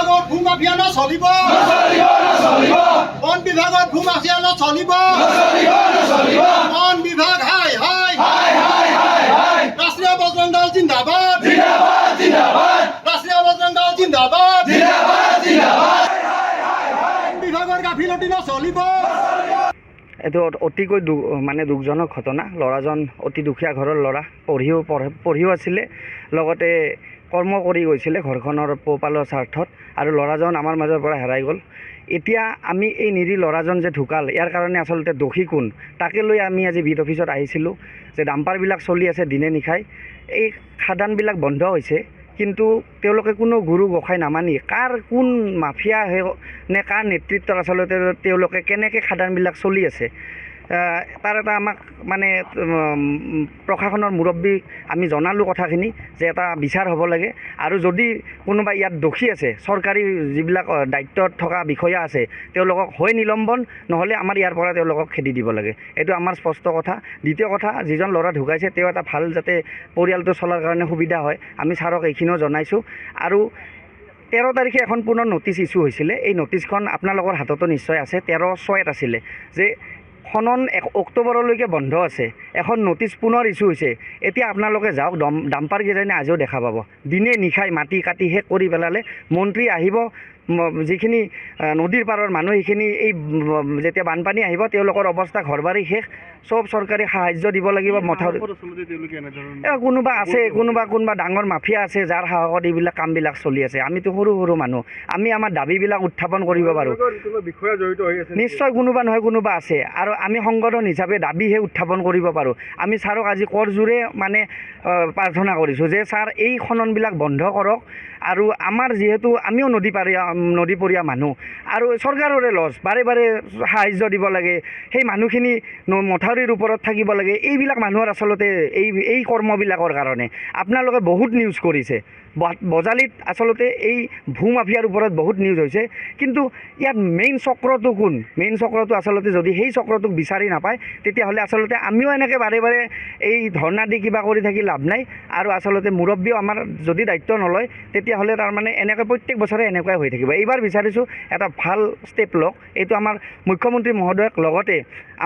বিভাগৰ ভূমাফিয়া নচলিব বন বিভাগৰ ভূমাফিয়া নচলিব বন বিভাগ হাই হাই ৰাষ্ট্ৰীয় বজৰং দল জিন্দাবাদ ৰাষ্ট্ৰীয় বজৰং দল জিন্দাবাদ বিভাগৰ গাফিলতি নচলিব। এইটো অতিকৈ মানে দুখজনক ঘটনা। ল'ৰাজন অতি দুখীয়া ঘৰৰ ল'ৰা, পঢ়িও আছিলে, লগতে কৰ্ম কৰি গৈছিলে ঘৰখনৰ পোহপালৰ স্বাৰ্থত, আৰু ল'ৰাজন আমাৰ মাজৰ পৰা হেৰাই গ'ল। এতিয়া আমি এই নিৰীহ ল'ৰাজন যে ঢুকাল, ইয়াৰ কাৰণে আচলতে দোষী কোন তাকে লৈ আমি আজি বিট অফিচত আহিছিলোঁ। যে ডাম্পাৰবিলাক চলি আছে দিনে নিশাই, এই খাদানবিলাক বন্ধ হৈছে, কিন্তু তেওঁলোকে কোনো গুৰু গোসাঁই নামানি কাৰ কোন মাফিয়া নে কাৰ নেতৃত্বত আচলতে তেওঁলোকে কেনেকৈ খাদানবিলাক চলি আছে, তাৰ এটা আমাক মানে প্ৰশাসনৰ মুৰব্বীক আমি জনালোঁ কথাখিনি, যে এটা বিচাৰ হ'ব লাগে, আৰু যদি কোনোবা ইয়াত দোষী আছে, চৰকাৰী যিবিলাক দায়িত্বত থকা বিষয়া আছে, তেওঁলোকক হয় নিলম্বন, নহ'লে আমাৰ ইয়াৰ পৰা তেওঁলোকক খেদি দিব লাগে। এইটো আমাৰ স্পষ্ট কথা। দ্বিতীয় কথা, যিজন ল'ৰা ঢুকাইছে তেওঁ এটা ভাল যাতে পৰিয়ালটো চলাৰ কাৰণে সুবিধা হয়, আমি ছাৰক এইখিনিও জনাইছোঁ। আৰু 13 তাৰিখে এখন পুনৰ নটিচ ইছ্যু হৈছিলে। এই নটিচখন আপোনালোকৰ হাততো নিশ্চয় আছে। 13/6 আছিলে যে খনন অক্টোবৰলৈকে বন্ধ আছে। এখন নটিচ পুনৰ ইছ্যু হৈছে। এতিয়া আপোনালোকে যাওক, ডাম্পাৰ কেইজনে আজিও দেখা পাব দিনে নিশাই মাটি কাটি শেষ কৰি পেলালে। মন্ত্ৰী আহিব, যিখিনি নদীৰ পাৰৰ মানুহ সেইখিনি এই যেতিয়া বানপানী আহিব তেওঁলোকৰ অৱস্থা ঘৰ বাৰী শেষ, চব চৰকাৰী সাহায্য দিব লাগিব। মথাউৰি কোনোবা আছে, কোনোবা ডাঙৰ মাফিয়া আছে যাৰ সাহসত এইবিলাক কামবিলাক চলি আছে। আমিতো সৰু মানুহ, আমি আমাৰ দাবীবিলাক উত্থাপন কৰিব পাৰোঁ। নিশ্চয় কোনোবা নহয় কোনোবা আছে, আৰু আমি সংগঠন হিচাপে দাবীহে উত্থাপন কৰিব পাৰোঁ। আমি ছাৰক আজি কৰজোৰে মানে প্ৰাৰ্থনা কৰিছোঁ যে ছাৰ এই খননবিলাক বন্ধ কৰক, আৰু আমাৰ যিহেতু আমিও নদীপৰীয়া মানুহ, আৰু চৰকাৰৰে লছ, বাৰে সাহায্য দিব লাগে, সেই মানুহখিনি মথাউৰিৰ ওপৰত থাকিব লাগে। এইবিলাক মানুহৰ আচলতে এই কৰ্মবিলাকৰ কাৰণে আপোনালোকে বহুত নিউজ কৰিছে। বজালিত আচলতে এই ভূমাফিয়াৰ ওপৰত বহুত নিউজ হৈছে, কিন্তু ইয়াত মেইন চক্ৰটো কোন? মেইন চক্ৰটো আচলতে যদি সেই চক্ৰটোক বিচাৰি নাপায়, তেতিয়াহ'লে আচলতে আমিও এনেকৈ বাৰে এই ধৰ্ণা দি কিবা কৰি থাকি লাভ নাই। আৰু আচলতে মুৰব্বীও আমাৰ যদি দায়িত্ব নলয়, তেতিয়াহ'লে তাৰমানে এনেকৈ প্ৰত্যেক বছৰে এনেকুৱাই হৈ থাকিব। এইবাৰ বিচাৰিছোঁ এটা ভাল ষ্টেপ লওক। এইটো আমাৰ মুখ্যমন্ত্ৰী মহোদয়ক, লগতে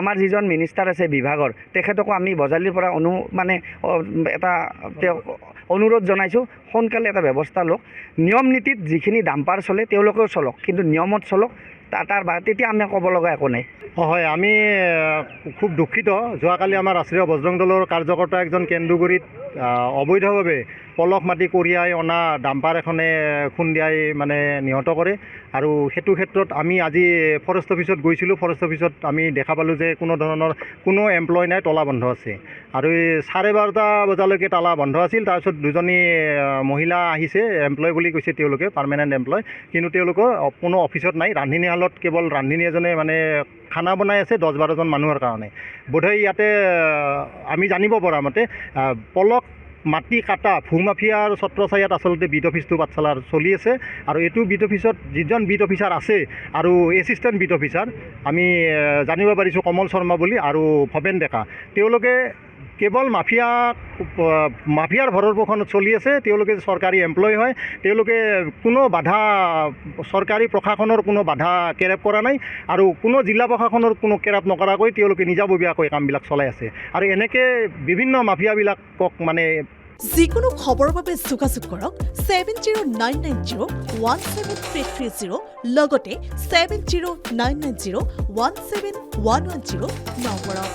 আমাৰ যিজন মিনিষ্টাৰ আছে বিভাগৰ, তেখেতকো আমি বজালিৰ পৰা এটা তেওঁক অনুৰোধ জনাইছোঁ, সোনকালে এটা ব্যৱস্থা লওক। নিয়ম নীতিত যিখিনি ডাম্পাৰ চলে তেওঁলোকেও চলক, কিন্তু নিয়মত চলক, তেতিয়া আমি ক'ব লগা একো নাই। হয়, আমি খুব দুখিত। যোৱাকালি আমাৰ ৰাষ্ট্ৰীয় বজৰং দলৰ কাৰ্যকৰ্তা একজন কেন্দুগুৰিত অবৈধভাৱে পলস মাটি কঢ়িয়াই অনা ডাম্পাৰ এখনে খুন্দিয়াই মানে নিহত কৰে, আৰু সেইটো ক্ষেত্ৰত আমি আজি ফৰেষ্ট অফিচত গৈছিলোঁ। ফৰেষ্ট অফিচত আমি দেখা পালোঁ যে কোনো এমপ্লয় নাই, তলা বন্ধ আছে, আৰু 12:30 বজালৈকে তালা বন্ধ আছিল। তাৰপিছত দুজনী মহিলা আহিছে, এমপ্লয় বুলি কৈছে তেওঁলোকে, পাৰ্মানেণ্ট এমপ্লয়, কিন্তু তেওঁলোকৰ কোনো অফিচত নাই। ৰান্ধনীশালত কেৱল ৰান্ধনী এজনে মানে খানা বনাই আছে 10-12জন মানুহৰ কাৰণে। বোধহয় ইয়াতে আমি জানিব পৰা মতে পলস মাটি কাটা ভূমাফিয়াৰ ছত্ৰছায়াত আচলতে বিট অফিচটো পাঠশালাৰ চলি আছে, আৰু এইটো বিট অফিচত যিজন বিট অফিচাৰ আছে আৰু এছিষ্টেণ্ট বিট অফিচাৰ আমি জানিব পাৰিছোঁ কমল শৰ্মা বুলি আৰু ভৱেন ডেকা, তেওঁলোকে কেৱল মাফিয়াৰ ভৰৰ পোষণত চলি আছে। তেওঁলোকে চৰকাৰী এমপ্লয় হয়, তেওঁলোকে কোনো বাধা, চৰকাৰী প্ৰশাসনৰ কোনো বাধা কেৰেপ কৰা নাই, আৰু কোনো জিলা প্ৰশাসনৰ কোনো কেৰেপ নকৰাকৈ তেওঁলোকে নিজাববীয়াকৈ কামবিলাক চলাই আছে। আৰু এনেকৈ বিভিন্ন মাফিয়াবিলাকক মানে যিকোনো খবৰৰ বাবে যোগাযোগ কৰক 7099017330, লগতে 7099017110 নম্বৰত।